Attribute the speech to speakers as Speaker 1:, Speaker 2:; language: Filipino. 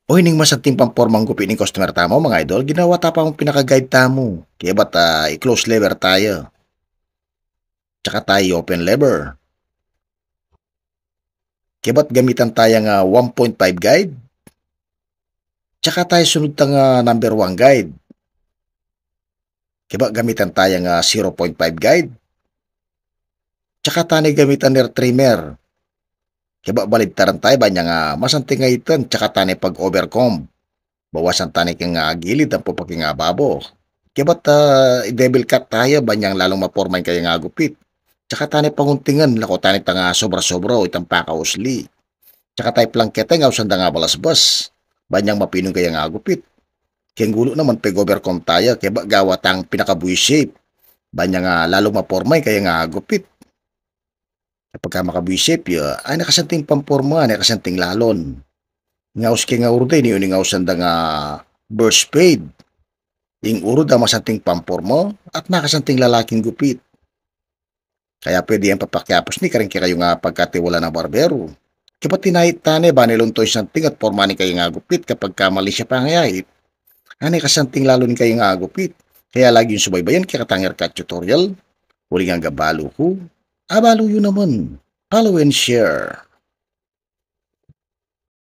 Speaker 1: Uy, ning masanting pampormang gupi ning customer tamo mga idol, ginawa ta pa akong pinaka-guide tamo. Kaya ba't i-close lever tayo? Tsaka tayo open lever. Kaya ba't gamitan tayo nga 1.5 guide? Tsaka tayo sunod ta nga number 1 guide. Kaya ba't gamitan tayo nga 0.5 guide? Tsaka tayo gamitan ner trimmer. Kaya ba't baligtaran tayo ba niya nga masanting nga itan tsaka tayo pag-overcome. Bawasan tayo nga gilid ang pupaking nga babo. Kaya ba't i-devil cut tayo ba niyang lalong mapormahin kaya nga gupit? Tsaka tayo panguntingan, lako tayo nga sobra-sobra o itang pakausli. Tsaka tayo plangkete nga usanda nga balasbas. Banyang mapinong kaya nga gupit. Kaya gulo naman pag-overcome tayo, kaya ba gawa tang pinaka-buy shape. Banya nga lalong mapormay kaya nga gupit. Kapag ka maka-buy shape, ay nakasanting pamporma, nakasanting lalon. Ngaus kaya nga urde, ni uning usanda nga burst fade. Ing uro da masanting pamporma at nakasanting lalaking gupit. Kaya pwede ang papakyapos ni karing kayo nga pagkatiwala na barbero. Kapag tinahit tane ba niluntoy santing at porma ni kayo nga gupit kapag kamali siya pangayahit. Ani kasanting lalo ni kayo nga gupit. Kaya lagi yung subaybayan kaya katanger ka tutorial. Huli nga gabalo ko. Abalo yun naman. Follow and share.